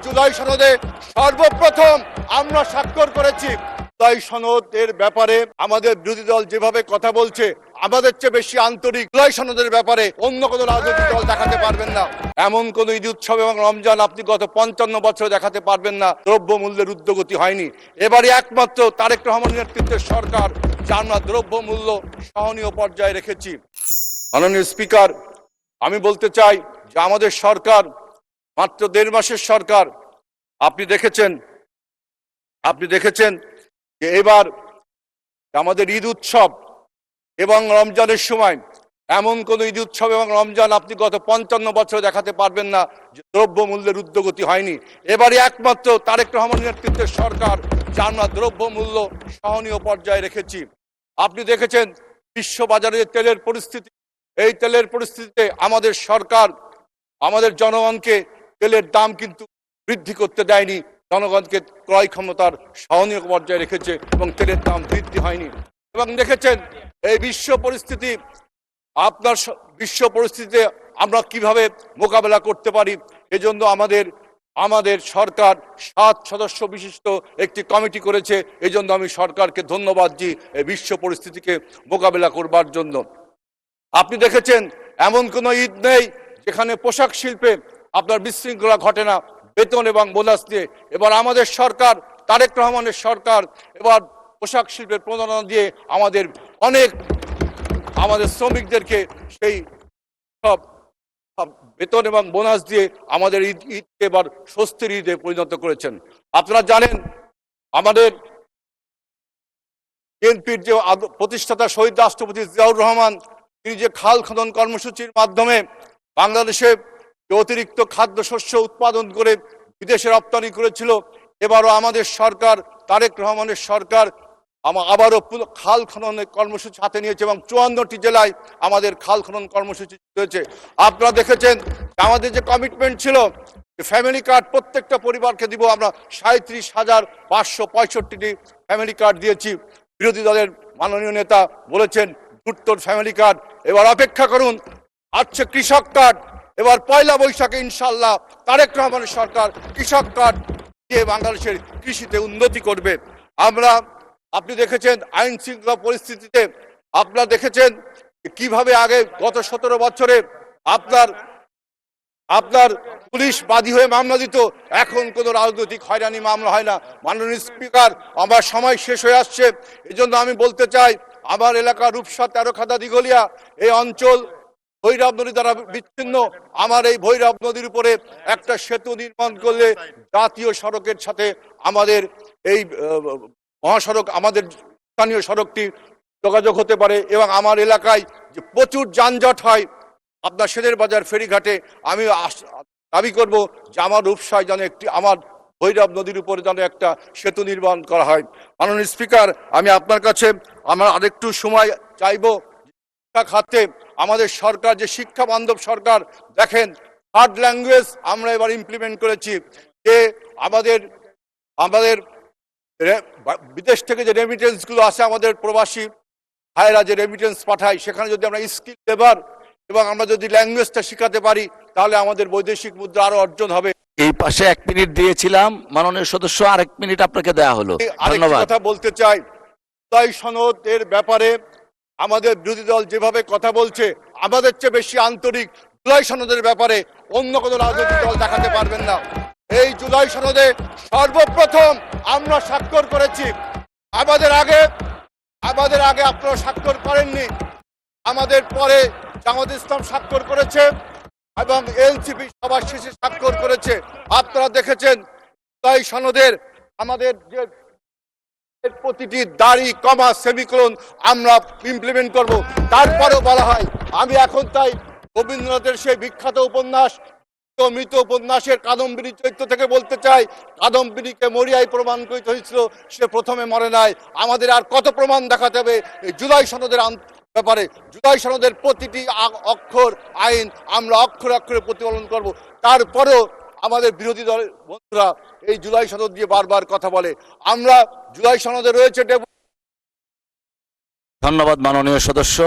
জুলাই সনদে সর্বপ্রথম আমরা স্বাক্ষর করেছি। জুলাই সনদের ব্যাপারে আমাদের বিরোধী দল যেভাবে কথা বলছে, আমাদের চেয়ে বেশি আন্তরিক জুলাই সনদের ব্যাপারে অন্য কোনো রাজনৈতিক দল দেখাতে পারবেন না। এমন কোন ঈদ উৎসব এবং রমজান আপনি গত 55 বছর দেখাতে পারবেন না দ্রব্য মূল্যের ঊর্ধ্বগতি হয়নি। এবারে একমাত্র তারেক রহমানের নেতৃত্বের সরকার, যার আমরা দ্রব্য মূল্য সহনীয় পর্যায়ে রেখেছি। মাননীয় স্পিকার, আমি বলতে চাই যে আমাদের সরকার মাত্র 1.5 মাসের সরকার। আপনি দেখেছেন যে এবার আমাদের ঈদ উৎসব এবং রমজানের সময় এমন কোন ঈদ উৎসব এবং রমজান আপনি গত 55 বছর দেখাতে পারবেন না যে দ্রব্য মূল্যের ঊর্ধ্বগতি হয়নি। এবারে একমাত্র তারেক রহমানের নেতৃত্বের সরকার, যার আমরা দ্রব্য মূল্য সহনীয় পর্যায়ে রেখেছি। আপনি দেখেছেন বিশ্ববাজারে তেলের পরিস্থিতি। এই তেলের পরিস্থিতিতে আমাদের সরকার আমাদের জনগণকে তেলের দাম কিন্তু বৃদ্ধি করতে দেয়নি, জনগণকে ক্রয় ক্ষমতার সহনীয় পর্যায়ে রেখেছে এবং তেলের দাম বৃদ্ধি হয়নি। এবং দেখেছেন এই বিশ্ব পরিস্থিতিতে আমরা কিভাবে মোকাবেলা করতে পারি। এজন্য আমাদের সরকার 7 সদস্য বিশিষ্ট একটি কমিটি করেছে। এজন্য আমি সরকারকে ধন্যবাদ দিই এই বিশ্ব পরিস্থিতিকে মোকাবেলা করবার জন্য। আপনি দেখেছেন এমন কোনো ঈদ নেই যেখানে পোশাক শিল্পে আপনার বিশৃঙ্খলা ঘটে না, বেতন এবং বোনাস দিয়ে। এবার আমাদের সরকার, তারেক রহমানের সরকার, এবার পোশাক শিল্পের প্রণোদনা দিয়ে আমাদের শ্রমিকদেরকে সেই সব বেতন এবং বোনাস দিয়ে আমাদের ঈদকে এবার স্বস্তির ঈদে পরিণত করেছেন। আপনারা জানেন আমাদের বিএনপির যে প্রতিষ্ঠাতা শহীদ রাষ্ট্রপতি জিয়াউর রহমান, তিনি যে খাল খনন কর্মসূচির মাধ্যমে বাংলাদেশে অতিরিক্ত খাদ্যশস্য উৎপাদন করে বিদেশে রপ্তানি করেছিল, এবারও আমাদের সরকার, তারেক রহমানের সরকার আবারও খাল খননের কর্মসূচি হাতে নিয়েছে এবং 54টি জেলায় আমাদের খাল খনন কর্মসূচি হয়েছে। আপনারা দেখেছেন আমাদের যে কমিটমেন্ট ছিল ফ্যামিলি কার্ড প্রত্যেকটা পরিবারকে দিব, আমরা 37,565টি ফ্যামিলি কার্ড দিয়েছি। বিরোধী দলের মাননীয় নেতা বলেছেন ভুট্টোর ফ্যামিলি কার্ড। এবার অপেক্ষা করুন, আসছে কৃষক কার্ড। এবার 1 বৈশাখে ইনশাল্লাহ তারেক রহমানের সরকার কৃষক কার্ড দিয়ে বাংলাদেশের কৃষিতে উন্নতি করবে। আপনি দেখেছেন আইন শৃঙ্খলা পরিস্থিতিতে, আপনারা দেখেছেন কিভাবে আগে গত 17 বছরে আপনার পুলিশ বাদী হয়ে মামলা দিত, এখন কোনো রাজনৈতিক হয়রানি মামলা হয় না। মাননীয় স্পিকার, আমার সময় শেষ হয়ে আসছে। এজন্য আমি বলতে চাই আমার এলাকা রূপসা, তেরোখাদা, দিঘলিয়া এই অঞ্চল ভৈরব নদী দ্বারা বিচ্ছিন্ন। আমার এই ভৈরব নদীর উপরে একটা সেতু নির্মাণ করলে জাতীয় সড়কের সাথে আমাদের এই মহাসড়ক, আমাদের স্থানীয় সড়কটি যোগাযোগ হতে পারে। এবং আমার এলাকায় যে প্রচুর যানজট হয় আপনার শেরের বাজার ফেরিঘাটে, আমি দাবি করব যে আমার রূপসায় যেন আমার ভৈরব নদীর উপরে যেন একটা সেতু নির্মাণ করা হয়। মাননীয় স্পিকার, আমি আপনার কাছে আরেকটু সময় চাইব। শিক্ষা খাতে আমাদের সরকার যে শিক্ষা বান্ধব সরকার, দেখেন 3rd ল্যাঙ্গুয়েজ আমরা এবার ইমপ্লিমেন্ট করেছি। যে আমাদের বিদেশ থেকে যে রেমিটেন্সগুলো আসে, আমাদের প্রবাসী ভাইয়েরা যে রেমিটেন্স পাঠায়, সেখানে যদি আমরা স্কিল লেবার এবং আমরা যদি ল্যাঙ্গুয়েজটা শিখাতে পারি, তাহলে আমাদের বৈদেশিক মুদ্রা আরো অর্জন হবে। এই পাশে 1 মিনিট দিয়েছিলাম মাননীয় সদস্য, আর 1 মিনিট আপনাকে দেওয়া হলো। ধন্যবাদ। কথা বলতে চাই, জুলাই সনদের ব্যাপারে আমাদের বিরোধী দল যেভাবে কথা বলছে, আমাদের চেয়ে বেশি আন্তরিক জুলাই সনদের ব্যাপারে অন্য কোনো রাজনৈতিক দল দেখাতে পারবেন না। এই জুলাই সনদে সর্বপ্রথম আমরা স্বাক্ষর করেছি। আমাদের আগে আপনারা স্বাক্ষর করেননি, আমাদের পরে জামাত ইসলাম স্বাক্ষর করেছে এবং এলসিপি সবার শেষে স্বাক্ষর করেছে। আপনারা দেখেছেন জুলাই সনদের আমাদের যে প্রতিটি দাড়ি, কমা, সেমিকোলন আমরা ইমপ্লিমেন্ট করব। তারপরেও বলা হয়, আমি এখন তাই রবীন্দ্রনাথের সেই বিখ্যাত উপন্যাস মৃত উপন্যাসের কাদম্বিনী চরিত্র থেকে বলতে চাই, কাদম্বিনীকে মরিয়ায় প্রমাণ করিতে হয়েছিল, সে প্রথমে মরে নাই। আমাদের আর কত প্রমাণ দেখাতে হবে এই জুলাই সনদের ব্যাপারে? জুলাই সনদের প্রতিটি অক্ষর আইন আমরা অক্ষরে অক্ষরে প্রতিপালন করব। তারপরেও আমাদের বিরোধী দলের বন্ধুরা এই জুলাই সনদ দিয়ে বারবার কথা বলে। আমরা জুলাই সনদে রয়েছে। ধন্যবাদ মাননীয় সদস্য।